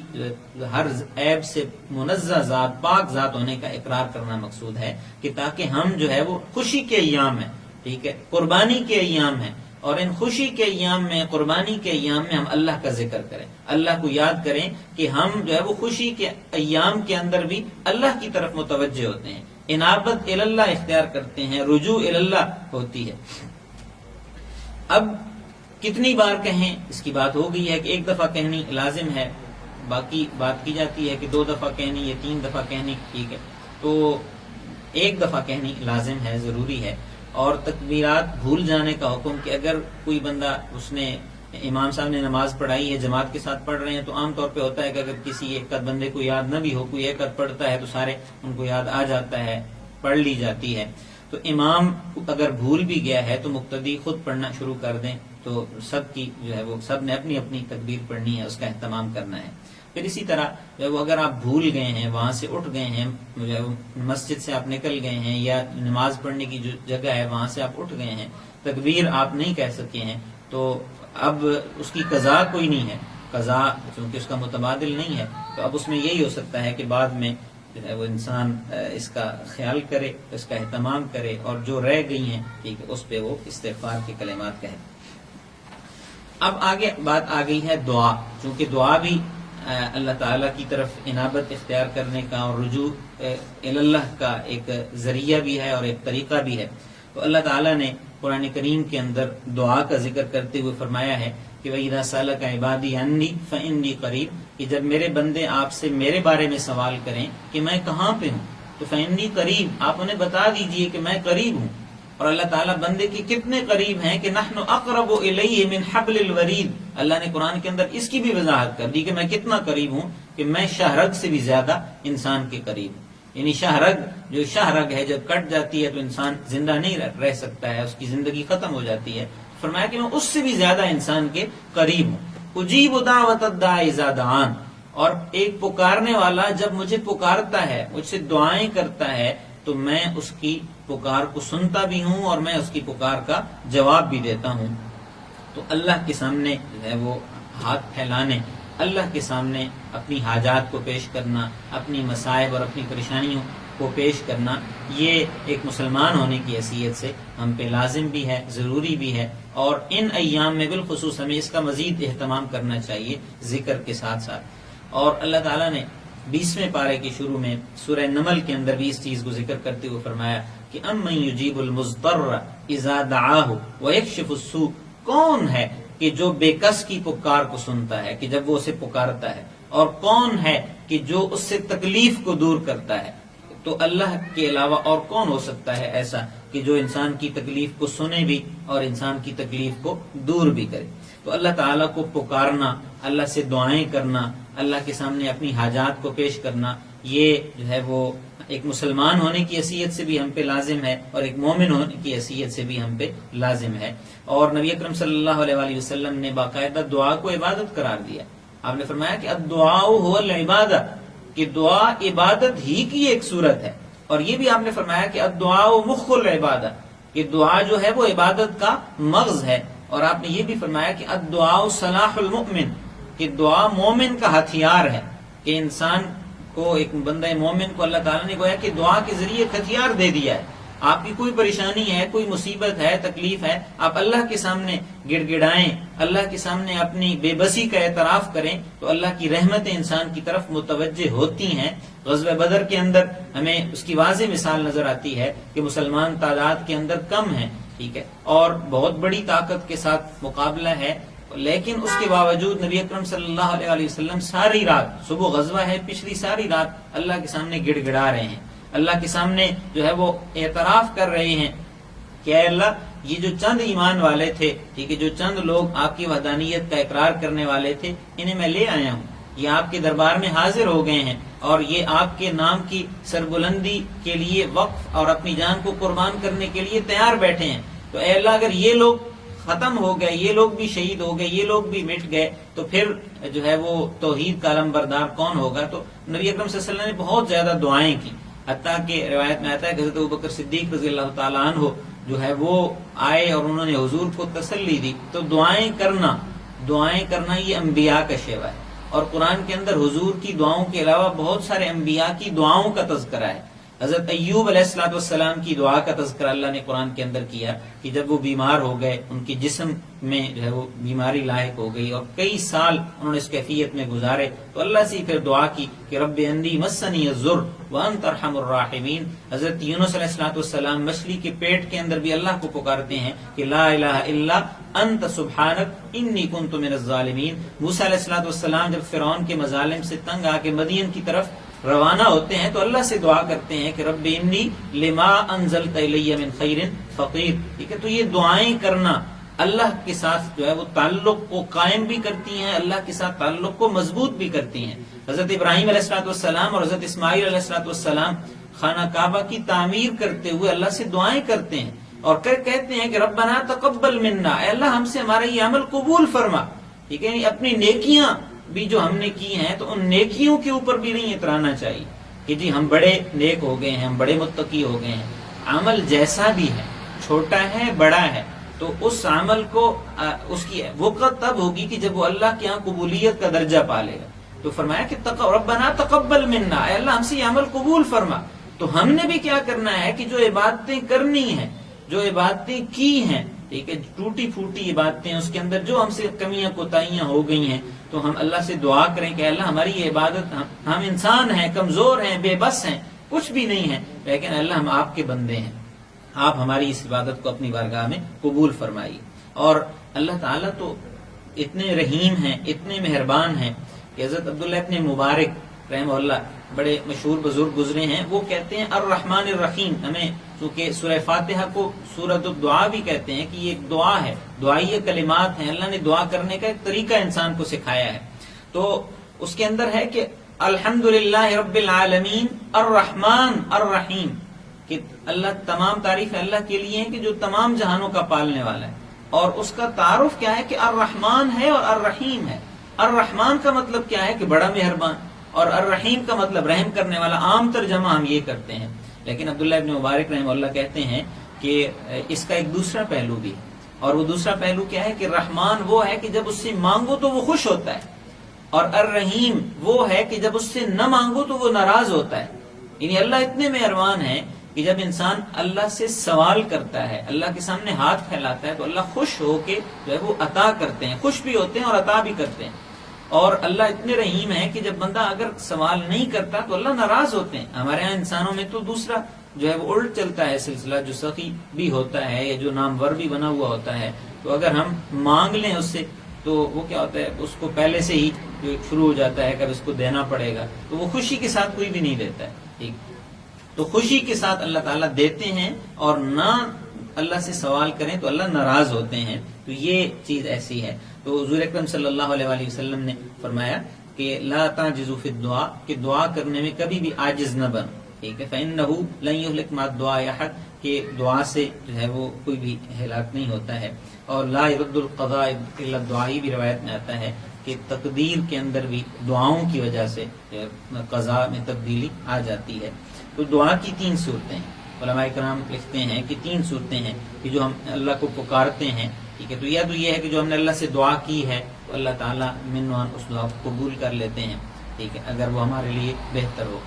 ہر عیب سے منزہ ذات، پاک ذات ہونے کا اقرار کرنا مقصود ہے، کہ تاکہ ہم جو ہے وہ خوشی کے ایام ہیں، ٹھیک ہے، قربانی کے ایام ہیں، اور ان خوشی کے ایام میں، قربانی کے ایام میں ہم اللہ کا ذکر کریں، اللہ کو یاد کریں کہ ہم جو ہے وہ خوشی کے ایام کے اندر بھی اللہ کی طرف متوجہ ہوتے ہیں، انابت اللہ اختیار کرتے ہیں، رجوع اللہ ہوتی ہے۔ اب کتنی بار کہیں اس کی بات ہو گئی ہے کہ ایک دفعہ کہنی لازم ہے، باقی بات کی جاتی ہے کہ 2 دفعہ کہنی یا 3 دفعہ کہنی، ٹھیک ہے، تو 1 دفعہ کہنی لازم ہے، ضروری ہے۔ اور تکبیرات بھول جانے کا حکم کہ اگر کوئی بندہ، اس نے امام صاحب نے نماز پڑھائی ہے، جماعت کے ساتھ پڑھ رہے ہیں، تو عام طور پہ ہوتا ہے کہ اگر کسی ایک آدھ بندے کو یاد نہ بھی ہو، کوئی ایک آدھ پڑھتا ہے تو سارے ان کو یاد آ جاتا ہے، پڑھ لی جاتی ہے۔ تو امام اگر بھول بھی گیا ہے تو مقتدی خود پڑھنا شروع کر دیں، تو سب کی جو ہے وہ سب نے اپنی اپنی تکبیر پڑھنی ہے، اس کا اہتمام کرنا ہے۔ پھر اسی طرح جو ہے وہ اگر آپ بھول گئے ہیں، وہاں سے اٹھ گئے ہیں، جو ہے وہ مسجد سے آپ نکل گئے ہیں یا نماز پڑھنے کی جو جگہ ہے وہاں سے آپ اٹھ گئے ہیں، تکبیر آپ نہیں کہہ سکے ہیں، تو اب اس کی قضا کوئی نہیں ہے، قضا چونکہ اس کا متبادل نہیں ہے، تو اب اس میں یہی ہو سکتا ہے کہ بعد میں جو ہے وہ انسان اس کا خیال کرے، اس کا اہتمام کرے، اور جو رہ گئی ہیں ٹھیک ہے اس پہ وہ استغفار کے کلمات کہے۔ اب آگے بات آ گئی ہے دعا، چونکہ دعا بھی اللہ تعالیٰ کی طرف انابت اختیار کرنے کا اور رجوع اللہ کا ایک ذریعہ بھی ہے اور ایک طریقہ بھی ہے۔ تو اللہ تعالیٰ نے قرآن کریم کے اندر دعا کا ذکر کرتے ہوئے فرمایا ہے کہ وَإِذَا سَأَلَكَ عِبَادِي عَنِّي فَإِنِّي قَرِيبٌ، کہ جب میرے بندے آپ سے میرے بارے میں سوال کریں کہ میں کہاں پہ ہوں، تو فَإِنِّي قَرِيب، آپ انہیں بتا دیجئے کہ میں قریب ہوں۔ اور اللہ تعالیٰ بندے کے کتنے قریب ہیں کہ نحن اقرب الیہ من حبل الورید، اللہ نے قرآن کے اندر اس کی بھی وضاحت کر دی کہ میں کتنا قریب ہوں، کہ میں شہرگ سے بھی زیادہ انسان کے قریب ہوں۔ یعنی شہرگ، جو شہرگ ہے جب کٹ جاتی ہے تو انسان زندہ نہیں رہ سکتا ہے، اس کی زندگی ختم ہو جاتی ہے، فرمایا کہ میں اس سے بھی زیادہ انسان کے قریب ہوں۔ اجیب دعوت الداع اذا دعان، اور ایک پکارنے والا جب مجھے پکارتا ہے، مجھ سے دعائیں کرتا ہے، تو میں اس کی پکار کو سنتا بھی ہوں اور میں اس کی پکار کا جواب بھی دیتا ہوں۔ تو اللہ کے سامنے جو ہے وہ ہاتھ پھیلانے، اللہ کے سامنے اپنی حاجات کو پیش کرنا، اپنی مصائب اور اپنی پریشانیوں کو پیش کرنا، یہ ایک مسلمان ہونے کی حیثیت سے ہم پہ لازم بھی ہے، ضروری بھی ہے، اور ان ایام میں بالخصوص ہمیں اس کا مزید اہتمام کرنا چاہیے ذکر کے ساتھ ساتھ۔ اور اللہ تعالیٰ نے 20ویں پارے کے شروع میں سورہ نمل کے اندر بھی اس چیز کو ذکر کرتے ہوئے فرمایا کہ امن یجیب المضطر اذا دعاہ ویکشف السوء، کون ہے کہ جو بے کس کی پکار کو سنتا ہے کہ جب وہ اسے پکارتا ہے، اور کون ہے کہ جو اس سے تکلیف کو دور کرتا ہے۔ تو اللہ کے علاوہ اور کون ہو سکتا ہے ایسا کہ جو انسان کی تکلیف کو سنے بھی اور انسان کی تکلیف کو دور بھی کرے۔ تو اللہ تعالیٰ کو پکارنا، اللہ سے دعائیں کرنا، اللہ کے سامنے اپنی حاجات کو پیش کرنا، یہ جو ہے وہ ایک مسلمان ہونے کی حیثیت سے بھی ہم پہ لازم ہے اور ایک مومن ہونے کی حیثیت سے بھی ہم پہ لازم ہے۔ اور نبی اکرم صلی اللہ علیہ وآلہ وسلم نے باقاعدہ دعا کو عبادت قرار دیا۔ آپ نے فرمایا کہ الدعاء هو العبادہ، کہ دعا عبادت ہی کی ایک صورت ہے۔ اور یہ بھی آپ نے فرمایا کہ الدعاء مخ العبادہ، کہ دعا جو ہے وہ عبادت کا مغز ہے۔ اور آپ نے یہ بھی فرمایا کہ الدعاء صلاح المؤمن، کہ دعا مومن کا ہتھیار ہے، کہ انسان کو، ایک بندہ مومن کو اللہ تعالیٰ نے گویا کہ دعا کے ذریعے ہتھیار دے دیا ہے۔ آپ کی کوئی پریشانی ہے، کوئی مصیبت ہے، تکلیف ہے، آپ اللہ کے سامنے گڑ گڑائیں، اللہ کے سامنے اپنی بے بسی کا اعتراف کریں، تو اللہ کی رحمتیں انسان کی طرف متوجہ ہوتی ہیں۔ غزوہ بدر کے اندر ہمیں اس کی واضح مثال نظر آتی ہے کہ مسلمان تعداد کے اندر کم ہیں، ٹھیک ہے، اور بہت بڑی طاقت کے ساتھ مقابلہ ہے، لیکن اس کے باوجود نبی اکرم صلی اللہ علیہ وآلہ وسلم ساری رات، صبح غزوہ ہے، پچھلی ساری رات اللہ کے سامنے گڑ گڑا رہے ہیں، اللہ کے سامنے جو ہے وہ اعتراف کر رہے ہیں کہ اے اللہ، یہ جو چند ایمان والے تھے، ٹھیک ہے، جو چند لوگ آپ کی وحدانیت کا اقرار کرنے والے تھے، انہیں میں لے آیا ہوں، یہ آپ کے دربار میں حاضر ہو گئے ہیں، اور یہ آپ کے نام کی سربلندی کے لیے وقف اور اپنی جان کو قربان کرنے کے لیے تیار بیٹھے ہیں۔ تو اے اللہ، اگر یہ لوگ ختم ہو گئے، یہ لوگ بھی شہید ہو گئے، یہ لوگ بھی مٹ گئے، تو پھر جو ہے وہ توحید کا علم بردار کون ہوگا؟ تو نبی اکرم صلی اللہ علیہ وسلم نے بہت زیادہ دعائیں کی، حتیٰ کہ روایت میں آتا ہے کہ حضرت ابوبکر صدیق رضی اللہ تعالیٰ عنہ جو ہے وہ آئے اور انہوں نے حضور کو تسلی دی۔ تو دعائیں کرنا یہ انبیاء کا شیوا ہے، اور قرآن کے اندر حضور کی دعاؤں کے علاوہ بہت سارے انبیاء کی دعاؤں کا تذکرہ ہے۔ حضرت ایوب علیہ الصلوۃ والسلام کی دعا کا تذکرہ اللہ نے قرآن کے اندر کیا کہ جب وہ بیمار ہو گئے، ان کی جسم میں جو ہے وہ بیماری لاحق ہو گئی اور کئی سال انہوں نے اس کیفیت میں گزارے، تو اللہ سے پھر دعا کی کہ رب انی مسنی الضر وانت ارحم الراحمین۔ حضرت یونس علیہ الصلوۃ والسلام مچھلی کے پیٹ کے اندر بھی اللہ کو پکارتے ہیں کہ لا الہ الا انت سبحانک انی کنت من الظالمین۔ موسیٰ علیہ الصلوۃ والسلام جب فرعون کے مظالم سے تنگ آ کے مدین کی طرف روانہ ہوتے ہیں تو اللہ سے دعا کرتے ہیں کہ رب انی لما انزلت الی من خیر فقیر۔ ٹھیک ہے، تو یہ دعائیں کرنا اللہ کے ساتھ جو ہے وہ تعلق کو قائم بھی کرتی ہیں، اللہ کے ساتھ تعلق کو مضبوط بھی کرتی ہیں۔ حضرت ابراہیم علیہ الصلوۃ والسلام اور حضرت اسماعیل علیہ الصلوۃ والسلام خانہ کعبہ کی تعمیر کرتے ہوئے اللہ سے دعائیں کرتے ہیں اور کہتے ہیں کہ ربنا تقبل منا، اے اللہ ہم سے ہمارا یہ عمل قبول فرما۔ ٹھیک ہے، اپنی نیکیاں بھی جو ہم نے کی ہیں تو ان نیکیوں کے اوپر بھی نہیں اترانا چاہیے کہ جی ہم بڑے نیک ہو گئے ہیں، ہم بڑے متقی ہو گئے ہیں۔ عمل جیسا بھی ہے، چھوٹا ہے بڑا ہے، تو اس عمل کو اس کی وقت تب ہوگی کہ جب وہ اللہ کے ہاں قبولیت کا درجہ پا لے گا۔ تو فرمایا کہ ربنا تقبل منا، اے اللہ ہم سے یہ عمل قبول فرما۔ تو ہم نے بھی کیا کرنا ہے کہ جو عبادتیں کرنی ہیں، جو عبادتیں کی ہیں، ٹھیک ہے، ٹوٹی پھوٹی عبادتیں، اس کے اندر جو ہم سے کمیاں کوتاہیاں ہو گئی ہیں، تو ہم اللہ سے دعا کریں کہ اللہ ہماری یہ عبادت، ہم انسان ہیں، کمزور ہیں، بے بس ہیں، کچھ بھی نہیں ہیں، لیکن اللہ ہم آپ کے بندے ہیں، آپ ہماری اس عبادت کو اپنی بارگاہ میں قبول فرمائیے۔ اور اللہ تعالیٰ تو اتنے رحیم ہیں، اتنے مہربان ہیں کہ حضرت عبداللہ ابن مبارک رحمہ اللہ بڑے مشہور بزرگ گزرے ہیں، وہ کہتے ہیں الرحمن الرحیم۔ ہمیں چونکہ سورہ فاتحہ کو سورۃ الدعا بھی کہتے ہیں کہ یہ ایک دعا ہے، دعائیہ کلمات ہیں، اللہ نے دعا کرنے کا ایک طریقہ انسان کو سکھایا ہے۔ تو اس کے اندر ہے کہ الحمدللہ رب العالمین الرحمن الرحیم، کہ اللہ، تمام تعریف اللہ کے لیے ہے کہ جو تمام جہانوں کا پالنے والا ہے، اور اس کا تعارف کیا ہے کہ الرحمن ہے اور الرحیم ہے۔ الرحمن کا مطلب کیا ہے کہ بڑا مہربان، اور الرحیم کا مطلب رحم کرنے والا۔ عام ترجمہ ہم یہ کرتے ہیں، لیکن عبداللہ ابن مبارک رحمہ اللہ کہتے ہیں کہ اس کا ایک دوسرا پہلو بھی ہے، اور وہ دوسرا پہلو کیا ہے کہ رحمان وہ ہے کہ جب اس سے مانگو تو وہ خوش ہوتا ہے، اور الرحیم وہ ہے کہ جب اس سے نہ مانگو تو وہ ناراض ہوتا ہے۔ یعنی اللہ اتنے مہربان ہے کہ جب انسان اللہ سے سوال کرتا ہے، اللہ کے سامنے ہاتھ پھیلاتا ہے، تو اللہ خوش ہو کے جو ہے وہ عطا کرتے ہیں، خوش بھی ہوتے ہیں اور عطا بھی کرتے ہیں۔ اور اللہ اتنے رحیم ہے کہ جب بندہ اگر سوال نہیں کرتا تو اللہ ناراض ہوتے ہیں۔ ہمارے ہاں انسانوں میں تو دوسرا جو ہے وہ الٹ چلتا ہے سلسلہ، جو سخی بھی ہوتا ہے یا جو نامور بھی بنا ہوا ہوتا ہے، تو اگر ہم مانگ لیں اس سے تو وہ کیا ہوتا ہے، اس کو پہلے سے ہی جو شروع ہو جاتا ہے کہ اس کو دینا پڑے گا، تو وہ خوشی کے ساتھ کوئی بھی نہیں دیتا ہے۔ ٹھیک، تو خوشی کے ساتھ اللہ تعالیٰ دیتے ہیں، اور نہ اللہ سے سوال کریں تو اللہ ناراض ہوتے ہیں۔ تو یہ چیز ایسی ہے۔ تو حضور اکرم صلی اللہ علیہ وآلہ وسلم نے فرمایا کہ لا تعجزوا فی الدعاء، کہ دعا کرنے میں کبھی بھی عاجز نہ بن۔ ٹھیک ہے، فإنه لن يهلك مع الدعاء أحد، کہ دعا سے جو ہے وہ کوئی بھی ہلاک نہیں ہوتا ہے۔ اور لا يرد القضاء الا الدعاء بھی روایت میں آتا ہے کہ تقدیر کے اندر بھی دعاؤں کی وجہ سے قضاء میں تبدیلی آ جاتی ہے۔ تو دعا کی تین صورتیں ہیں، علماء کرام لکھتے ہیں کہ تین صورتیں ہیں کہ جو ہم اللہ کو پکارتے ہیں، ٹھیک ہے، تو یا تو یہ ہے کہ جو ہم نے اللہ سے دعا کی ہے تو اللہ تعالیٰ منوان اس دعا کو قبول کر لیتے ہیں، ٹھیک ہے، اگر وہ ہمارے لیے بہتر ہو،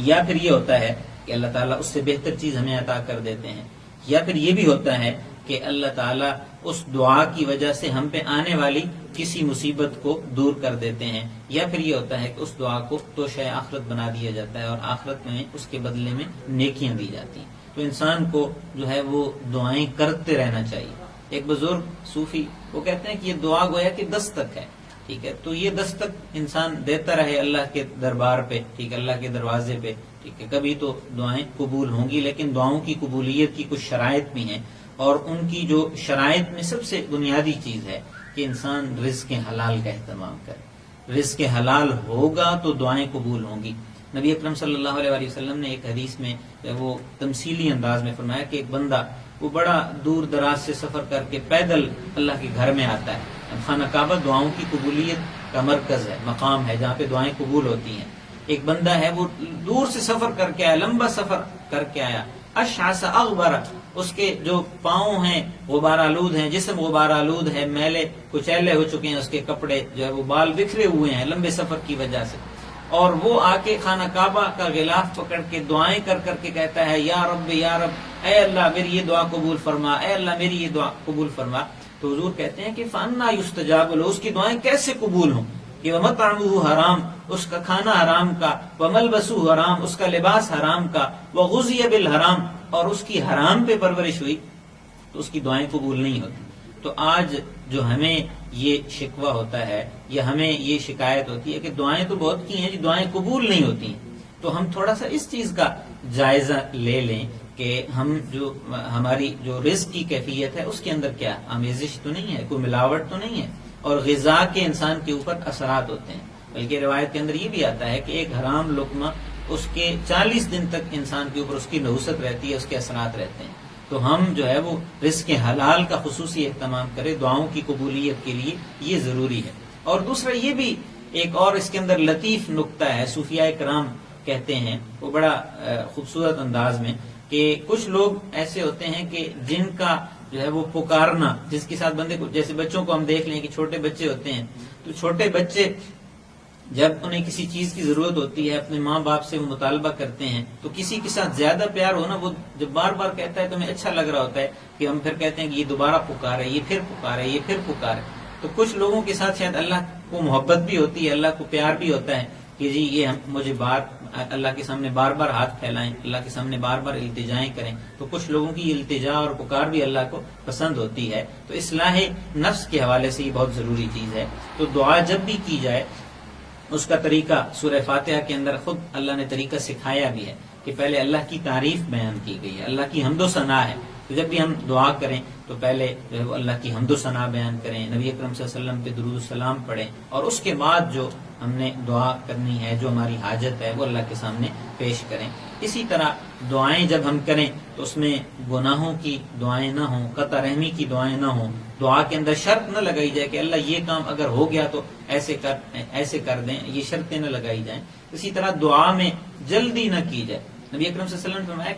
یا پھر یہ ہوتا ہے کہ اللہ تعالیٰ اس سے بہتر چیز ہمیں عطا کر دیتے ہیں، یا پھر یہ بھی ہوتا ہے کہ اللہ تعالیٰ اس دعا کی وجہ سے ہم پہ آنے والی کسی مصیبت کو دور کر دیتے ہیں، یا پھر یہ ہوتا ہے کہ اس دعا کو توشہ آخرت بنا دیا جاتا ہے اور آخرت میں اس کے بدلے میں نیکیاں دی جاتی ہیں۔ تو انسان کو جو ہے وہ دعائیں کرتے رہنا چاہیے۔ ایک بزرگ صوفی وہ کہتے ہیں کہ یہ دعا گویا کہ دستک ہے، ٹھیک ہے، تو یہ دستک انسان دیتا رہے اللہ کے دربار پہ، ٹھیک ہے، اللہ کے دروازے پہ، ٹھیک ہے، کبھی تو دعائیں قبول ہوں گی، لیکن دعاؤں کی قبولیت کی کچھ شرائط بھی ہیں، اور ان کی جو شرائط میں سب سے بنیادی چیز ہے کہ انسان رزق حلال کا اہتمام کرے۔ رزق حلال ہوگا تو دعائیں قبول ہوں گی۔ نبی اکرم صلی اللہ علیہ وآلہ وسلم نے ایک حدیث میں وہ تمثیلی انداز میں فرمایا کہ ایک بندہ وہ بڑا دور دراز سے سفر کر کے پیدل اللہ کے گھر میں آتا ہے۔ خانہ کعبہ دعاؤں کی قبولیت کا مرکز ہے، مقام ہے جہاں پہ دعائیں قبول ہوتی ہیں۔ ایک بندہ ہے وہ دور سے سفر کر کے آیا، لمبا سفر کر کے آیا، اشعث اغبر، اس کے جو پاؤں ہیں غبار آلود ہیں، جسم غبار آلود ہے، میلے کچیلے ہو چکے ہیں، اس کے کپڑے جو ہے وہ بال بکھرے ہوئے ہیں لمبے سفر کی وجہ سے۔ اور وہ آ کے خانہ کعبہ کا غلاف پکڑ کے دعائیں کر کر کے کہتا ہے یا رب اے اللہ میری یہ دعا قبول فرما، اے اللہ میری یہ دعا قبول فرما، تو حضور کہتے ہیں کہ فَأَنَّا يُسْتَجَابُ لَهُ، اس کی دعائیں کیسے قبول ہوں کہ وَمَطْعَمُهُ حرام، اس کا کھانا حرام کا، وَمَلْبَسُهُ حرام، اس کا لباس حرام کا، وَغُذِيَ بِالْحَرام، اور اس کی حرام پہ پرورش ہوئی، تو اس کی دعائیں قبول نہیں ہوتی۔ تو آج جو ہمیں یہ شکوہ ہوتا ہے یا ہمیں یہ شکایت ہوتی ہے کہ دعائیں تو بہت کی ہیں جی، دعائیں قبول نہیں ہوتی ہیں، تو ہم تھوڑا سا اس چیز کا جائزہ لے لیں کہ ہم جو ہماری جو رزق کی کیفیت ہے اس کے اندر کیا آمیزش تو نہیں ہے، کوئی ملاوٹ تو نہیں ہے، اور غذا کے انسان کے اوپر اثرات ہوتے ہیں، بلکہ روایت کے اندر یہ بھی آتا ہے کہ ایک حرام لقمہ اس کے 40 دن تک انسان کے اوپر اس کی نحوست رہتی ہے، اس کے اثرات رہتے ہیں۔ تو ہم جو ہے وہ رزق حلال کا خصوصی اہتمام کریں، دعاؤں کی قبولیت کے لیے یہ ضروری ہے۔ اور دوسرا یہ بھی ایک اور اس کے اندر لطیف نقطہ ہے، صوفیاء کرام کہتے ہیں وہ بڑا خوبصورت انداز میں کہ کچھ لوگ ایسے ہوتے ہیں کہ جن کا جو ہے وہ پکارنا، جس کے ساتھ بندے کو، جیسے بچوں کو ہم دیکھ لیں کہ چھوٹے بچے ہوتے ہیں، تو چھوٹے بچے جب انہیں کسی چیز کی ضرورت ہوتی ہے اپنے ماں باپ سے وہ مطالبہ کرتے ہیں، تو کسی کے ساتھ زیادہ پیار ہونا، وہ جب بار بار کہتا ہے تو ہمیں اچھا لگ رہا ہوتا ہے کہ ہم پھر کہتے ہیں کہ یہ دوبارہ پکارے، یہ پھر پکارے، یہ پھر پکارے۔ تو کچھ لوگوں کے ساتھ شاید اللہ کو محبت بھی ہوتی ہے، اللہ کو پیار بھی ہوتا ہے کہ جی یہ مجھے اللہ کے سامنے بار بار ہاتھ پھیلائیں، اللہ کے سامنے بار بار التجائیں کریں، تو کچھ لوگوں کی التجا اور پکار بھی اللہ کو پسند ہوتی ہے۔ تو اصلاح نفس کے حوالے سے یہ بہت ضروری چیز ہے۔ تو دعا جب بھی کی جائے اس کا طریقہ سورہ فاتحہ کے اندر خود اللہ نے طریقہ سکھایا بھی ہے کہ پہلے اللہ کی تعریف بیان کی گئی ہے، اللہ کی حمد و ثنا ہے۔ تو جب بھی ہم دعا کریں تو پہلے جو ہے وہ اللہ کی حمد و ثنا بیان کریں، نبی اکرم صلی اللہ علیہ وسلم پہ درود و سلام پڑھیں، اور اس کے بعد جو ہم نے دعا کرنی ہے، جو ہماری حاجت ہے، وہ اللہ کے سامنے پیش کریں۔ اسی طرح دعائیں جب ہم کریں تو اس میں گناہوں کی دعائیں نہ ہوں، قطع رحمی کی دعائیں نہ ہوں، دعا کے اندر شرط نہ لگائی جائے کہ اللہ یہ کام اگر ہو گیا تو ایسے کر دیں، یہ شرطیں نہ لگائی جائیں۔ اسی طرح دعا میں جلدی نہ کی جائے۔ نبی اکرم صلی اللہ علیہ وسلم نے فرمایا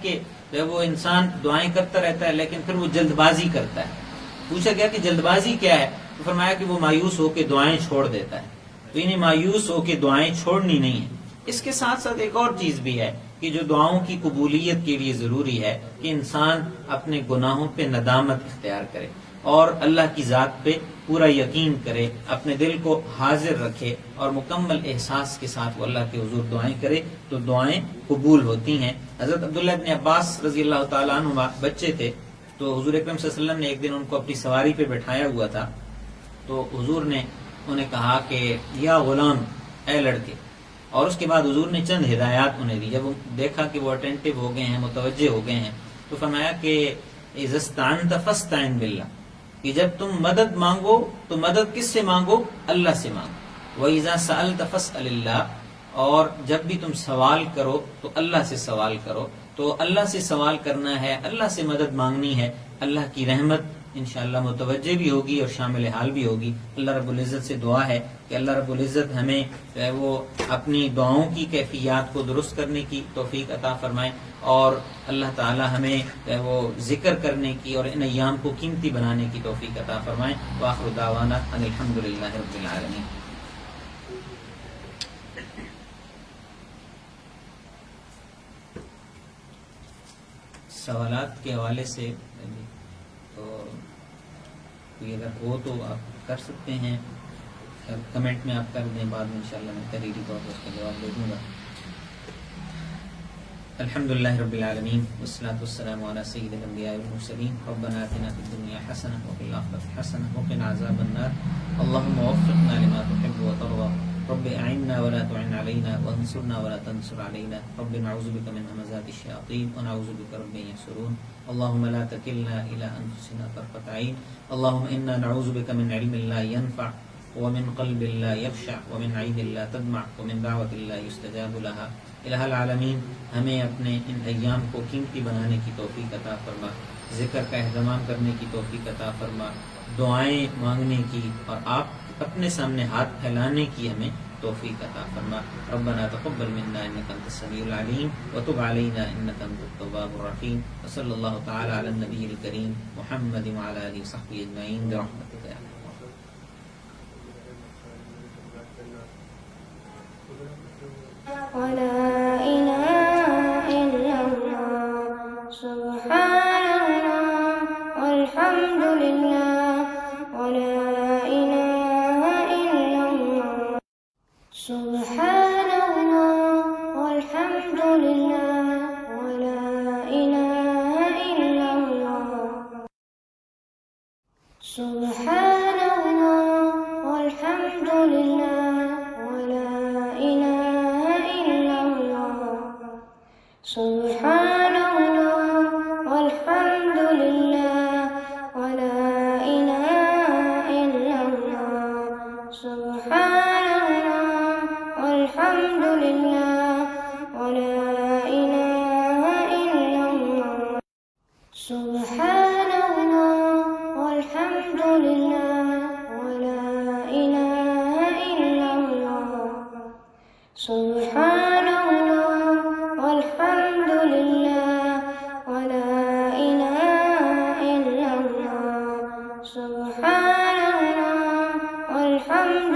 کہ وہ انسان دعائیں کرتا رہتا ہے لیکن پھر وہ جلد بازی کرتا ہے۔ پوچھا گیا کہ جلد بازی کیا ہے، تو فرمایا کہ وہ مایوس ہو کے دعائیں چھوڑ دیتا ہے۔ تو انہیں مایوس ہو کے دعائیں چھوڑنی نہیں ہے۔ اس کے ساتھ ساتھ ایک اور چیز بھی ہے کہ جو دعاؤں کی قبولیت کے لیے ضروری ہے کہ انسان اپنے گناہوں پہ ندامت اختیار کرے اور اللہ کی ذات پہ پورا یقین کرے، اپنے دل کو حاضر رکھے اور مکمل احساس کے ساتھ وہ اللہ کے حضور دعائیں کرے، تو دعائیں قبول ہوتی ہیں۔ حضرت عبداللہ ابن عباس رضی اللہ تعالیٰ عنہ بچے تھے، تو حضور اکرم صلی اللہ علیہ وسلم نے ایک دن ان کو اپنی سواری پہ بٹھایا ہوا تھا، تو حضور نے انہیں کہا کہ یا غلام، اے لڑکے، اور اس کے بعد حضور نے چند ہدایات انہیں دی۔ جب وہ دیکھا کہ وہ اٹینٹو ہو گئے ہیں، متوجہ ہو گئے ہیں، تو فرمایا کہ اذا استعنت فاستعن باللہ، کہ جب تم مدد مانگو تو مدد کس سے مانگو؟ اللہ سے مانگو۔ وَإِذَا سَأَلْتَ فَاسْأَلِ اللَّهِ، اور جب بھی تم سوال کرو تو اللہ سے سوال کرو۔ تو اللہ سے سوال کرنا ہے، اللہ سے مدد مانگنی ہے، اللہ کی رحمت انشاءاللہ متوجہ بھی ہوگی اور شامل حال بھی ہوگی۔ اللہ رب العزت سے دعا ہے کہ اللہ رب العزت ہمیں وہ اپنی دعاؤں کی کیفیات کو درست کرنے کی توفیق عطا فرمائے، اور اللہ تعالی ہمیں وہ ذکر کرنے کی اور ان ایام کو قیمتی بنانے کی توفیق عطا فرمائے۔ وآخر دعوانا ان الحمدللہ رب العالمین۔ سوالات کے حوالے سے تو کوئی اگر ہو تو آپ کر سکتے ہیں، کمنٹ میں آپ کر دیں، بعد میں انشاءاللہ میں تحریری طور پر اس کا جواب دے دوں گا۔ الحمدللہ رب العالمین والصلاة والسلام علی سید الانبیاء والمرسلین، ربنا آتنا فی الدنیا حسنہ وفی الآخرۃ حسنہ وقنا عذاب النار، اللہم وفقنا لما تحب وترضى، رب اعنا ولا تعن علينا وانصرنا ولا تنصر علينا، رب نعوذ بك من همزات الشياطين ونعوذ بك رب ان يحضرون، اللهم لا تكلنا الى انفسنا طرفة عين، اللهم انا نعوذ بك من علم لا ينفع ومن قلب لا يخشع ومن عين لا تدمع ومن دعوة لا يستجاب لها۔ الہ العالمین ہمیں اپنے ان ایام کو قیمتی بنانے کی توفیق عطا فرما، ذکر کا اہتمام کرنے کی توفیق عطا فرما، دعائیں مانگنے کی اور آپ اپنے سامنے ہاتھ پھیلانے کی ہمیں توفیق عطا فرما۔ ربنا تقبل منا انک انت السمیع العلیم وتب علینا انک انت التواب الرحیم، وصلی اللہ تعالی علی النبی الکریم محمد وعلی آلہ وصحبہ اجمعین برحمتک یا ارحم الراحمین۔ الله والحمد لله ولا إله إلا الله سبحان الله والحمد لله ولا إله إلا الله سبحان الله والحمد لله ولا إله إلا الله سبحان الله والحمد لله ولا إله إلا الله سبحان الله والحمد لله ولا إله إلا الله سبحان الله والحمد لله ولا إله إلا الله سبحان الله والحمد لله ولا إله إلا الله سبحان الله والحمد